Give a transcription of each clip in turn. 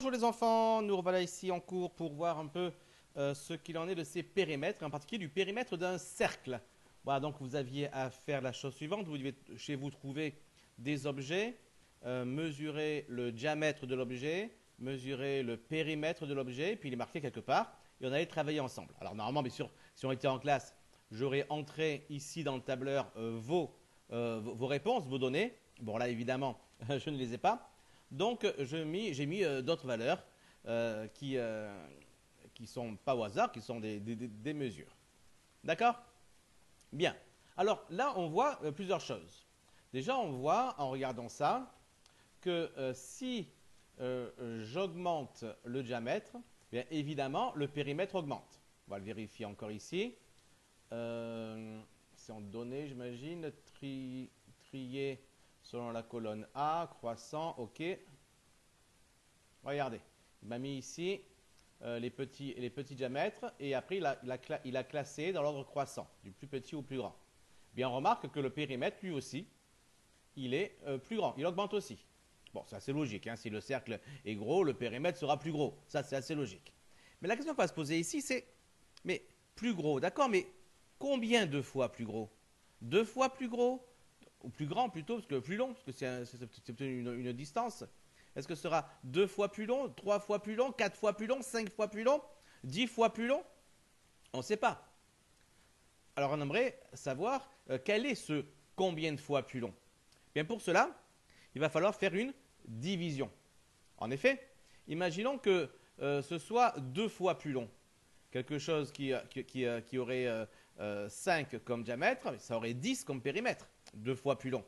Bonjour les enfants, nous revoilà ici en cours pour voir un peu ce qu'il en est de ces périmètres, en particulier du périmètre d'un cercle. Voilà, donc vous aviez à faire la chose suivante, vous devez chez vous trouver des objets, mesurer le diamètre de l'objet, mesurer le périmètre de l'objet, puis les marquer quelque part, et on allait travailler ensemble. Alors normalement, bien sûr, si on était en classe, j'aurais entré ici dans le tableur vos réponses, vos données. Bon là, évidemment, je ne les ai pas. Donc, j'ai mis d'autres valeurs qui ne sont pas au hasard, qui sont des mesures. D'accord? Bien. Alors là, on voit plusieurs choses. Déjà, on voit en regardant ça que si j'augmente le diamètre, bien évidemment, le périmètre augmente. On va le vérifier encore ici. C'est en données, j'imagine. Trier selon la colonne A, croissant, ok. Regardez, il m'a mis ici les petits diamètres et après il a classé dans l'ordre croissant, du plus petit au plus grand. Bien, on remarque que le périmètre, lui aussi, il est plus grand, il augmente aussi. Bon, c'est assez logique, hein. Si le cercle est gros, le périmètre sera plus gros. Ça, c'est assez logique. Mais la question qu'on va se poser ici, c'est, mais plus gros, d'accord, mais combien de fois plus gros? Deux fois plus gros? Ou plus grand plutôt, parce que plus long, parce que c'est une distance. Est-ce que ce sera deux fois plus long, trois fois plus long, quatre fois plus long, cinq fois plus long, 10 fois plus long? On ne sait pas. Alors on aimerait savoir quel est ce combien de fois plus long. Bien pour cela, il va falloir faire une division. En effet, imaginons que ce soit deux fois plus long. Quelque chose qui aurait 5 comme diamètre, ça aurait 10 comme périmètre. Deux fois plus long.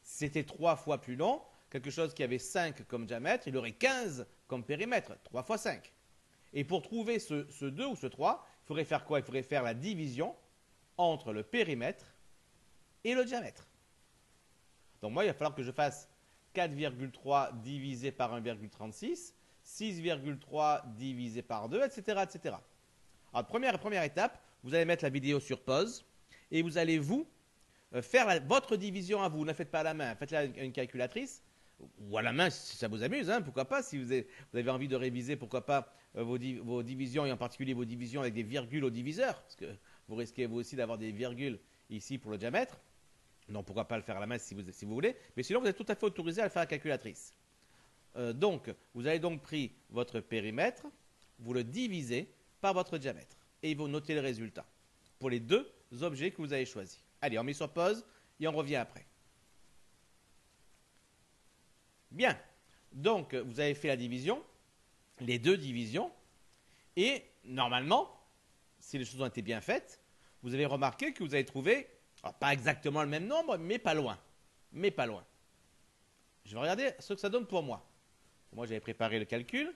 Si c'était trois fois plus long, quelque chose qui avait 5 comme diamètre, il aurait 15 comme périmètre. 3 fois 5. Et pour trouver ce 2 ou ce 3, il faudrait faire quoi? Il faudrait faire la division entre le périmètre et le diamètre. Donc moi, il va falloir que je fasse 4,3 divisé par 1,36, 6,3 divisé par 2, etc. etc. Alors, première étape, vous allez mettre la vidéo sur pause et vous allez faire votre division à vous. Ne la faites pas à la main, faites-la à une calculatrice ou à la main si ça vous amuse, hein, pourquoi pas. Si vous avez envie de réviser, pourquoi pas vos divisions et en particulier vos divisions avec des virgules au diviseur, parce que vous risquez vous aussi d'avoir des virgules ici pour le diamètre. Donc pourquoi pas le faire à la main si vous voulez, mais sinon vous êtes tout à fait autorisé à le faire à la calculatrice. Donc vous avez donc pris votre périmètre, vous le divisez par votre diamètre et vous notez le résultat pour les deux objets que vous avez choisis. Allez, on met sur pause et on revient après. Bien, donc vous avez fait la division, les deux divisions, et normalement, si les choses ont été bien faites, vous avez remarqué que vous avez trouvé, alors pas exactement le même nombre, mais pas loin. Mais pas loin. Je vais regarder ce que ça donne pour moi. Moi, j'avais préparé le calcul.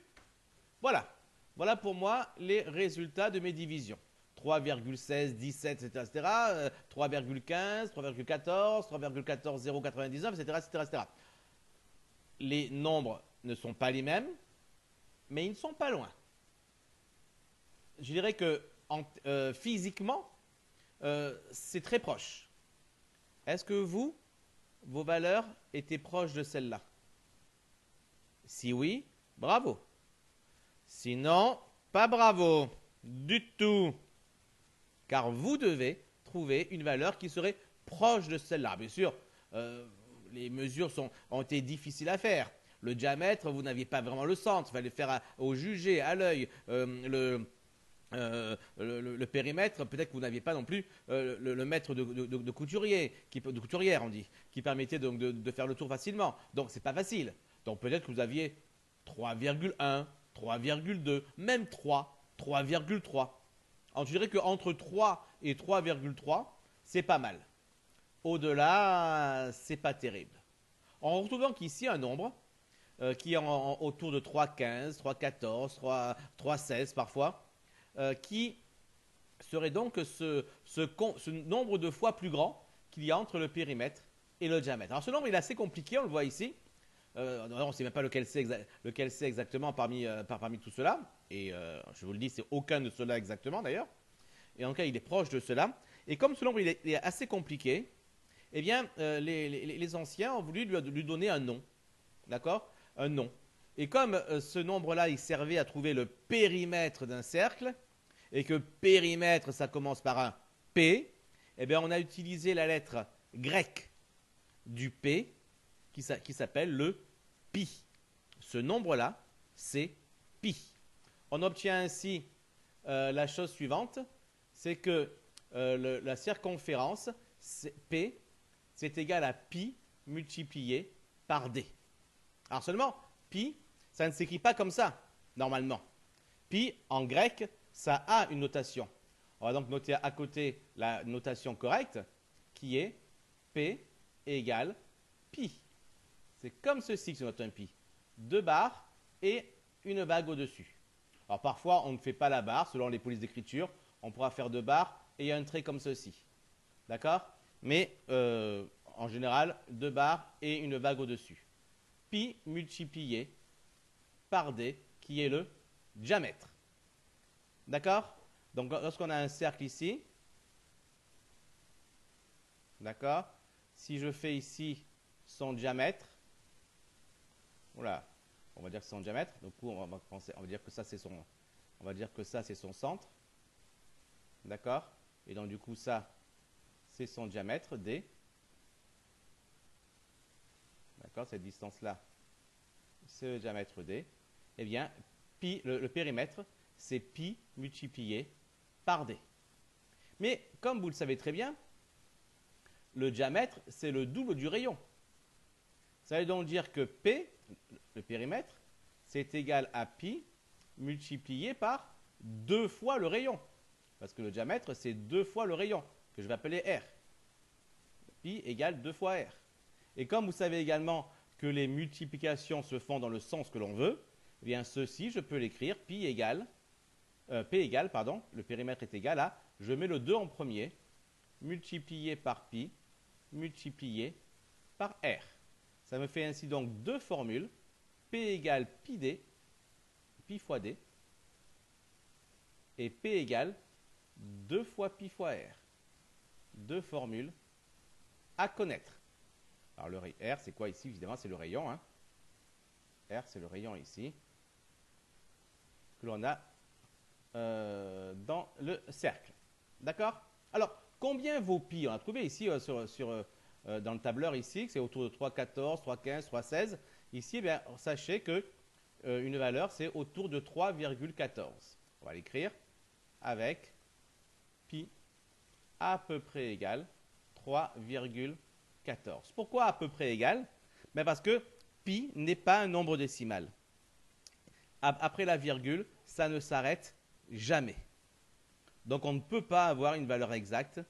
Voilà. Voilà pour moi les résultats de mes divisions. 3,16, 17, etc., etc., 3,15, 3,14, 3,14, 0,99, etc., etc., etc. Les nombres ne sont pas les mêmes, mais ils ne sont pas loin. Je dirais que physiquement, c'est très proche. Est-ce que vos valeurs étaient proches de celles-là? Si oui, bravo. Sinon, pas bravo du tout. Car vous devez trouver une valeur qui serait proche de celle-là. Bien sûr, les mesures ont été difficiles à faire. Le diamètre, vous n'aviez pas vraiment le centre. Il fallait faire au jugé, à l'œil. Le périmètre, peut-être que vous n'aviez pas non plus le mètre de couturier, de couturière, on dit, qui permettait donc de faire le tour facilement. Donc, c'est pas facile. Donc, peut-être que vous aviez 3,1, 3,2, même 3, 3,3. Alors, je dirais qu'entre 3 et 3,3, c'est pas mal. Au-delà, c'est pas terrible. On retrouve donc ici un nombre qui est autour de 3,15, 3,14, 3,16 parfois, qui serait donc ce nombre de fois plus grand qu'il y a entre le périmètre et le diamètre. Alors ce nombre il est assez compliqué, on le voit ici. On ne sait même pas lequel c'est exactement parmi tout cela. Et je vous le dis, c'est aucun de ceux-là exactement d'ailleurs. Et en tout cas, il est proche de cela. Et comme ce nombre il est assez compliqué, eh bien, les anciens ont voulu lui donner un nom. D'accord? Un nom. Et comme ce nombre-là, il servait à trouver le périmètre d'un cercle, et que périmètre, ça commence par un P, eh bien, on a utilisé la lettre grecque du P, qui s'appelle le pi. Ce nombre-là, c'est pi. On obtient ainsi la chose suivante, c'est que la circonférence, P, c'est égal à pi multiplié par d. Alors seulement, pi, ça ne s'écrit pas comme ça, normalement. Pi, en grec, ça a une notation. On va donc noter à côté la notation correcte, qui est P égale pi. C'est comme ceci que se note un pi. 2 barres et une vague au-dessus. Alors parfois, on ne fait pas la barre, selon les polices d'écriture. On pourra faire 2 barres et un trait comme ceci. D'accord? Mais en général, 2 barres et une vague au-dessus. Pi multiplié par d, qui est le diamètre. D'accord? Donc lorsqu'on a un cercle ici, d'accord? Si je fais ici son diamètre, voilà, on va dire que c'est son diamètre. Du coup, on va dire que ça c'est son centre, d'accord? Et donc du coup ça c'est son diamètre d, d'accord? Cette distance là, c'est le diamètre d. Eh bien, pi, le périmètre, c'est pi multiplié par d. Mais comme vous le savez très bien, le diamètre, c'est le double du rayon. Ça veut donc dire que P, le périmètre, c'est égal à pi multiplié par 2 fois le rayon. Parce que le diamètre, c'est 2 fois le rayon, que je vais appeler R. Pi égale 2 fois R. Et comme vous savez également que les multiplications se font dans le sens que l'on veut, eh bien ceci, je peux l'écrire, P égale, le périmètre est égal à, je mets le 2 en premier, multiplié par pi, multiplié par R. Ça me fait ainsi donc deux formules, P égale pi d, pi fois d, et P égale 2 fois pi fois R. Deux formules à connaître. Alors le R, c'est quoi ici? Évidemment, c'est le rayon. Hein. R, c'est le rayon ici, que l'on a dans le cercle. D'accord? Alors, combien vaut pi? On a trouvé ici dans le tableur ici, que c'est autour de 3,14, 3,15, 3,16. Ici, eh bien, sachez que une valeur, c'est autour de 3,14. On va l'écrire avec pi à peu près égal 3,14. Pourquoi à peu près égal? Ben parce que pi n'est pas un nombre décimal. Après la virgule, ça ne s'arrête jamais. Donc on ne peut pas avoir une valeur exacte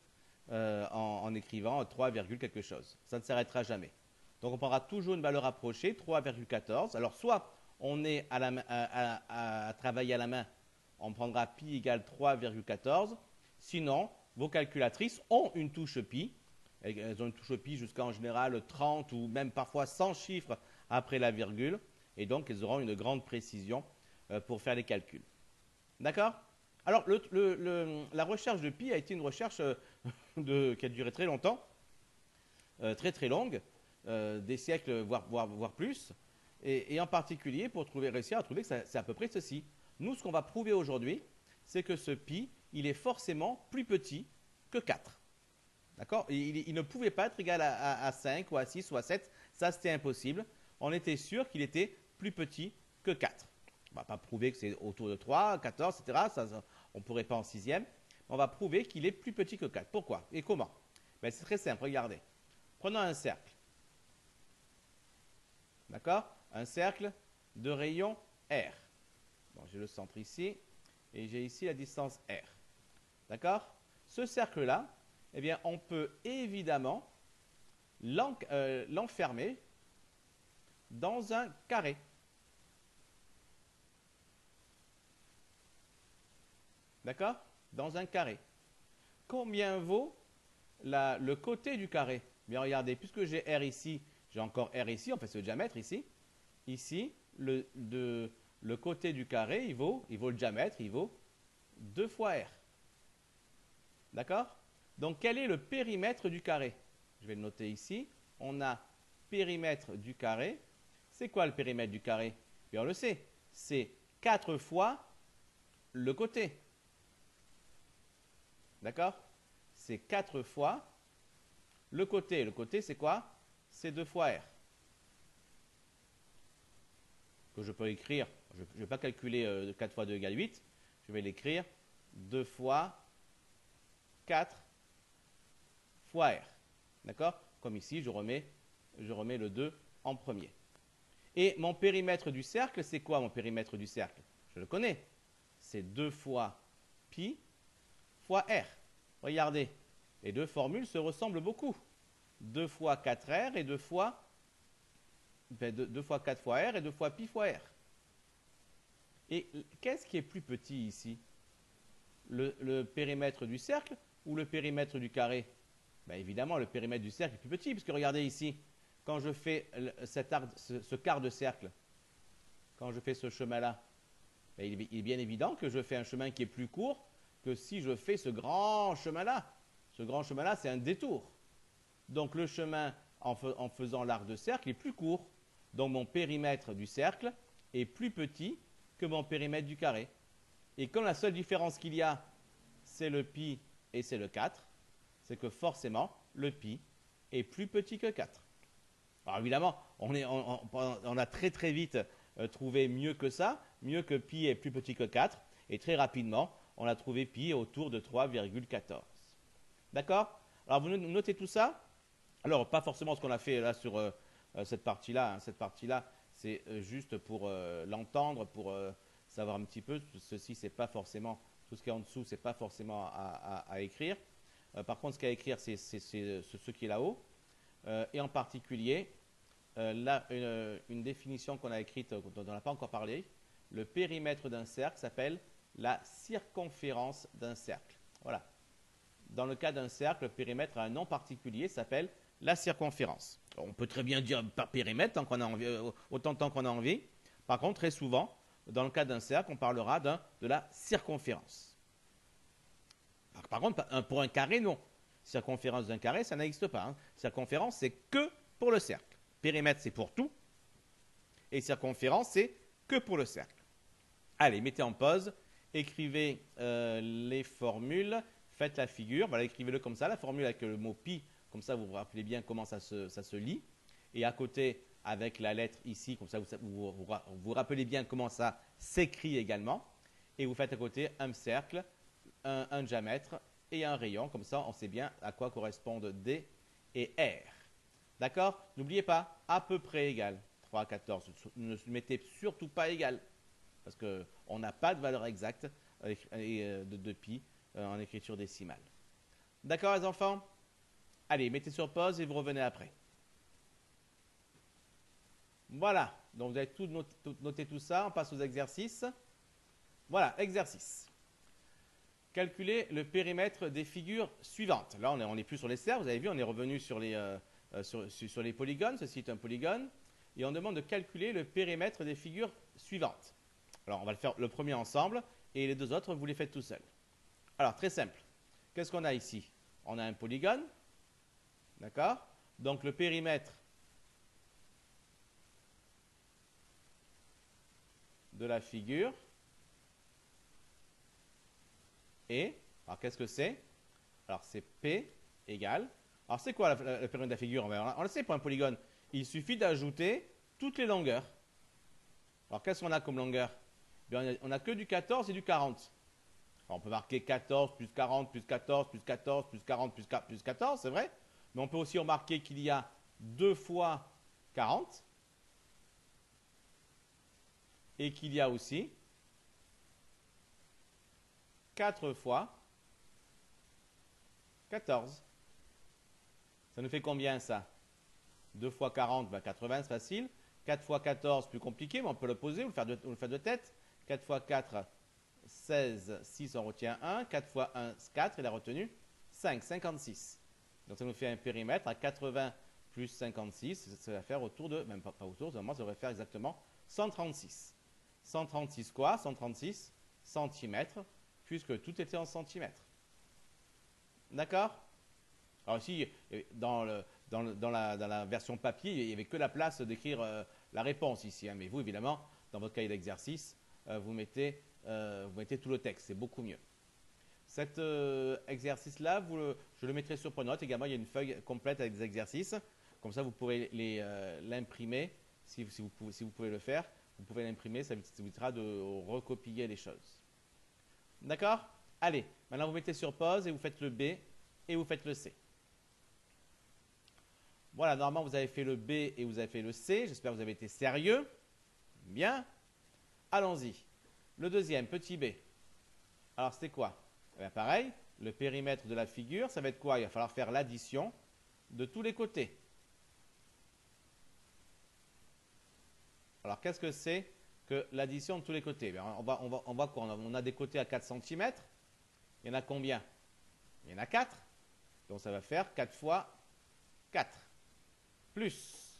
en écrivant 3, quelque chose. Ça ne s'arrêtera jamais. Donc on prendra toujours une valeur approchée, 3,14. Alors soit on est à travailler à la main, on prendra pi égale 3,14. Sinon, vos calculatrices ont une touche pi. Elles ont une touche pi jusqu'à en général 30 ou même parfois 100 chiffres après la virgule. Et donc, elles auront une grande précision pour faire les calculs. D'accord? Alors, la recherche de pi a été une recherche qui a duré très longtemps, très très longue, des siècles, voire plus. Et en particulier, pour réussir à trouver que c'est à peu près ceci. Nous, ce qu'on va prouver aujourd'hui, c'est que ce pi, il est forcément plus petit que 4. D'accord? Il ne pouvait pas être égal à 5 ou à 6 ou à 7. Ça, c'était impossible. On était sûr qu'il était plus petit que 4. On ne va pas prouver que c'est autour de 3, 14, etc. On ne pourrait pas en sixième. On va prouver qu'il est plus petit que 4. Pourquoi? Et comment? Ben, c'est très simple. Regardez. Prenons un cercle. D'accord? Un cercle de rayon R. Bon, j'ai le centre ici. Et j'ai ici la distance R. D'accord? Ce cercle-là, eh bien, on peut évidemment l'enfermer dans un carré. D'accord? Dans un carré. Combien vaut le côté du carré? Bien, regardez, puisque j'ai R ici, j'ai encore R ici, en fait, c'est le diamètre ici. Ici, le côté du carré, il vaut le diamètre, il vaut 2 fois R. D'accord? Donc, quel est le périmètre du carré? Je vais le noter ici. On a périmètre du carré. C'est quoi le périmètre du carré? Bien, on le sait, c'est 4 fois le côté. D'accord? C'est 4 fois le côté. Le côté, c'est quoi? C'est 2 fois R. Que je peux écrire, je ne vais pas calculer 4 fois 2 égale 8, je vais l'écrire 2 fois 4 fois R. D'accord? Comme ici, je remets le 2 en premier. Et mon périmètre du cercle, c'est quoi mon périmètre du cercle? Je le connais. C'est 2 fois pi fois R. Regardez, les deux formules se ressemblent beaucoup. 2 fois 4R et 2 fois 4 fois R et 2 fois pi fois R. Et qu'est-ce qui est plus petit ici? Le périmètre du cercle ou le périmètre du carré? Ben évidemment, le périmètre du cercle est plus petit, puisque regardez ici, quand je fais ce quart de cercle, quand je fais ce chemin-là, ben il est bien évident que je fais un chemin qui est plus court que si je fais ce grand chemin-là. Ce grand chemin-là, c'est un détour. Donc le chemin en faisant l'arc de cercle est plus court. Donc mon périmètre du cercle est plus petit que mon périmètre du carré. Et comme la seule différence qu'il y a, c'est le pi et c'est le 4, c'est que forcément, le pi est plus petit que 4. Alors évidemment, on a très très vite trouvé mieux que ça, mieux que pi est plus petit que 4, et très rapidement, on a trouvé pi autour de 3,14. D'accord? Alors vous notez tout ça? Alors, pas forcément ce qu'on a fait là sur cette partie-là. Cette partie-là, c'est juste pour l'entendre, pour savoir un petit peu. Ceci, c'est pas forcément, tout ce qui est en dessous, c'est pas forcément à écrire. Par contre, ce qu'il y a à écrire, c'est ce qui est là-haut. Et en particulier, là, une définition qu'on a écrite, dont on n'a pas encore parlé. Le périmètre d'un cercle s'appelle la circonférence d'un cercle. Voilà. Dans le cas d'un cercle, le périmètre a un nom particulier, s'appelle la circonférence. On peut très bien dire par périmètre, tant qu'on a envie, autant de temps qu'on a envie. Par contre, très souvent, dans le cas d'un cercle, on parlera de la circonférence. Par contre, pour un carré, non. Circonférence d'un carré, ça n'existe pas. Hein. Circonférence, c'est que pour le cercle. Périmètre, c'est pour tout. Et circonférence, c'est que pour le cercle. Allez, mettez en pause, écrivez les formules, faites la figure. Voilà, écrivez-le comme ça, la formule avec le mot pi. Comme ça, vous vous rappelez bien comment ça se lit. Et à côté, avec la lettre ici, comme ça, vous rappelez bien comment ça s'écrit également. Et vous faites à côté un cercle, un diamètre et un rayon. Comme ça, on sait bien à quoi correspondent D et R. D'accord? N'oubliez pas, à peu près égal. 3 à 14. Ne mettez surtout pas égal. Parce qu'on n'a pas de valeur exacte de pi en écriture décimale. D'accord, les enfants? Allez, mettez sur pause et vous revenez après. Voilà, donc vous avez noté tout ça, on passe aux exercices. Voilà, exercice. Calculer le périmètre des figures suivantes. Là, on n'est plus sur les cercles, vous avez vu, on est revenu sur les polygones, ceci est un polygone, et on demande de calculer le périmètre des figures suivantes. Alors, on va le faire le premier ensemble, et les deux autres, vous les faites tout seul. Alors, très simple. Qu'est-ce qu'on a ici? On a un polygone. D'accord? Donc le périmètre de la figure est, alors qu'est-ce que c'est? Alors c'est P égale, alors c'est quoi le périmètre de la figure? On le sait pour un polygone, il suffit d'ajouter toutes les longueurs. Alors qu'est-ce qu'on a comme longueur? Bien, on n'a que du 14 et du 40. Alors, on peut marquer 14 plus 40 plus 14 plus 14 plus 40 plus 14, c'est vrai? Mais on peut aussi remarquer qu'il y a 2 fois 40 et qu'il y a aussi 4 fois 14. Ça nous fait combien ça? 2 fois 40, ben 80, c'est facile. 4 fois 14, plus compliqué, mais on peut le poser, ou le faire de tête. 4 fois 4, 16, 6, on retient 1. 4 fois 1, 4, il a retenu 5, 56. Donc ça nous fait un périmètre à 80 plus 56, ça va faire autour de, même pas autour, normalement ça devrait faire exactement 136. 136 quoi? 136 centimètres, puisque tout était en centimètres. D'accord? Alors ici, dans la version papier, il n'y avait que la place d'écrire la réponse ici, hein, mais vous évidemment, dans votre cahier d'exercice, vous mettez tout le texte, c'est beaucoup mieux. Cet exercice-là, je le mettrai sur Pronote. Également, il y a une feuille complète avec des exercices. Comme ça, vous pourrez l'imprimer si vous pouvez le faire. Vous pouvez l'imprimer, ça vous évitera de recopier les choses. D'accord? Allez, maintenant vous mettez sur pause et vous faites le B et vous faites le C. Voilà, normalement vous avez fait le B et vous avez fait le C. J'espère que vous avez été sérieux. Bien. Allons-y. Le deuxième, petit b. Alors c'était quoi? Eh bien, pareil, le périmètre de la figure, ça va être quoi? Il va falloir faire l'addition de tous les côtés. Alors qu'est-ce que c'est que l'addition de tous les côtés? Bien, on voit quoi? On a des côtés à 4 cm. Il y en a combien? Il y en a 4. Donc ça va faire 4 fois 4. Plus.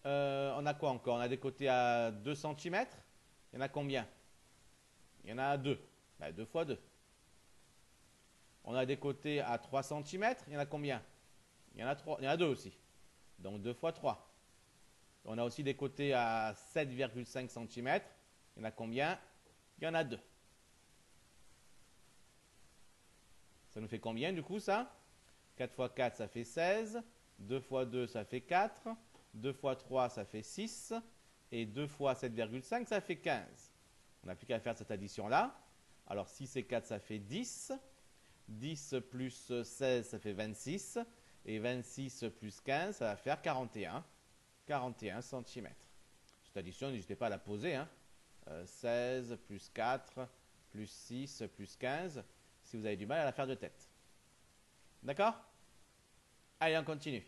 On a quoi encore? On a des côtés à 2 cm. Il y en a combien? Il y en a 2. Ben, 2 fois 2. On a des côtés à 3 cm. Il y en a combien? Il y en a 3. Il y en a 2 aussi. Donc 2 fois 3. On a aussi des côtés à 7,5 cm. Il y en a combien? Il y en a 2. Ça nous fait combien du coup ça? 4 fois 4 ça fait 16. 2 fois 2 ça fait 4. 2 fois 3 ça fait 6. Et 2 fois 7,5 ça fait 15. On n'a plus qu'à faire cette addition-là. Alors 6 et 4 ça fait 10. 10 plus 16 ça fait 26. Et 26 plus 15 ça va faire 41. 41 cm. Cette addition, n'hésitez pas à la poser. 16 plus 4 plus 6 plus 15. Si vous avez du mal à la faire de tête. D'accord? Allez, on continue.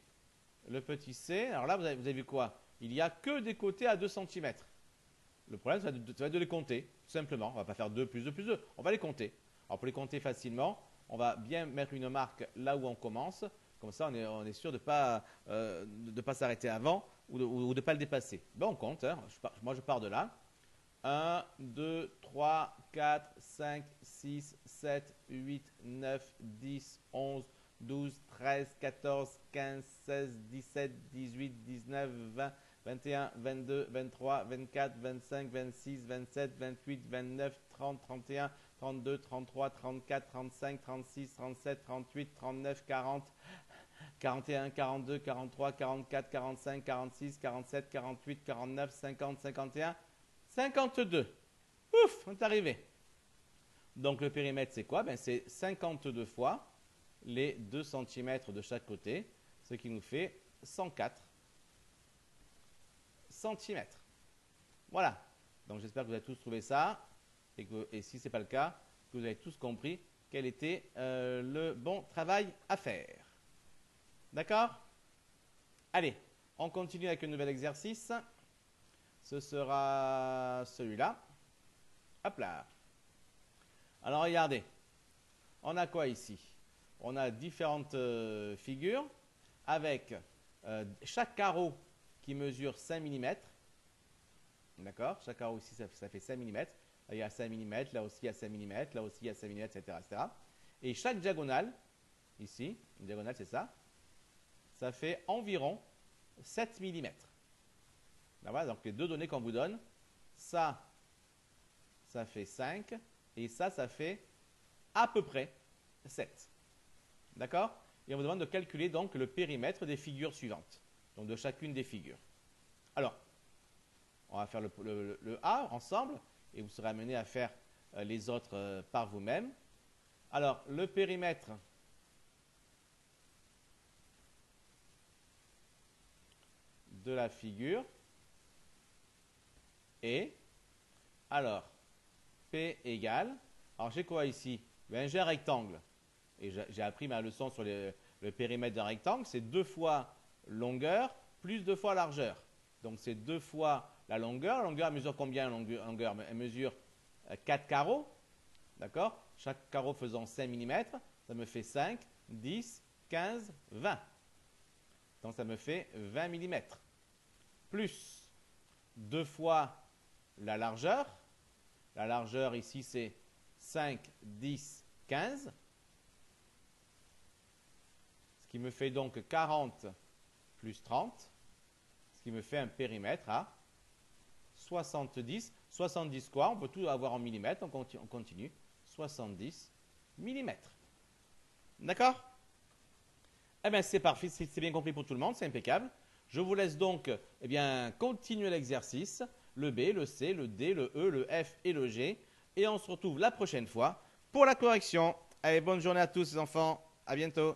Le petit c, alors là, vous avez vu quoi? Il n'y a que des côtés à 2 cm. Le problème, ça va être de les compter, tout simplement. On ne va pas faire 2 plus 2 plus 2. On va les compter. Alors, pour les compter facilement, on va bien mettre une marque là où on commence. Comme ça, on est sûr de ne pas s'arrêter avant ou de ne pas le dépasser. Ben, on compte. Moi, je pars de là. 1, 2, 3, 4, 5, 6, 7, 8, 9, 10, 11, 12, 13, 14, 15, 16, 17, 18, 19, 20, 21, 22, 23, 24, 25, 26, 27, 28, 29, 30, 31, 32, 33, 34, 35, 36, 37, 38, 39, 40, 41, 42, 43, 44, 45, 46, 47, 48, 49, 50, 51, 52. Ouf, on est arrivé. Donc le périmètre, c'est quoi? Ben, c'est 52 fois les 2 cm de chaque côté, ce qui nous fait 104 cm. Voilà. Donc j'espère que vous avez tous trouvé ça. Et si ce n'est pas le cas, que vous avez tous compris quel était le bon travail à faire. D'accord? Allez, on continue avec un nouvel exercice. Ce sera celui-là. Hop là. Alors regardez, on a quoi ici? On a différentes figures avec chaque carreau qui mesure 5 mm. D'accord? Chaque carreau ici, ça fait 5 mm. Là, il y a 5 mm, là aussi il y a 5 mm, là aussi il y a 5 mm, etc., etc. Et chaque diagonale, ici, une diagonale c'est ça, ça fait environ 7 mm. Voilà, donc les deux données qu'on vous donne, ça fait 5 et ça fait à peu près 7. D'accord? Et on vous demande de calculer donc le périmètre des figures suivantes, donc de chacune des figures. Alors, on va faire le A ensemble et vous serez amené à faire les autres par vous-même. Alors, le périmètre de la figure est, alors, P égale, alors j'ai quoi ici? Ben, j'ai un rectangle. Et j'ai appris ma leçon sur le périmètre d'un rectangle, c'est 2 fois longueur plus 2 fois largeur. Donc c'est 2 fois la longueur. La longueur mesure combien? Longueur, elle mesure 4 carreaux. D'accord? Chaque carreau faisant 5 mm, ça me fait 5, 10, 15, 20. Donc ça me fait 20 mm. Plus 2 fois la largeur. La largeur ici c'est 5, 10, 15. Ce qui me fait donc 40 plus 30. Ce qui me fait un périmètre à 70. 70 quoi? On peut tout avoir en millimètres. On continue. 70 millimètres. D'accord? Eh bien, c'est parfait. C'est bien compris pour tout le monde. C'est impeccable. Je vous laisse donc eh bien, continuer l'exercice. Le B, le C, le D, le E, le F et le G. Et on se retrouve la prochaine fois pour la correction. Allez, bonne journée à tous les enfants. À bientôt.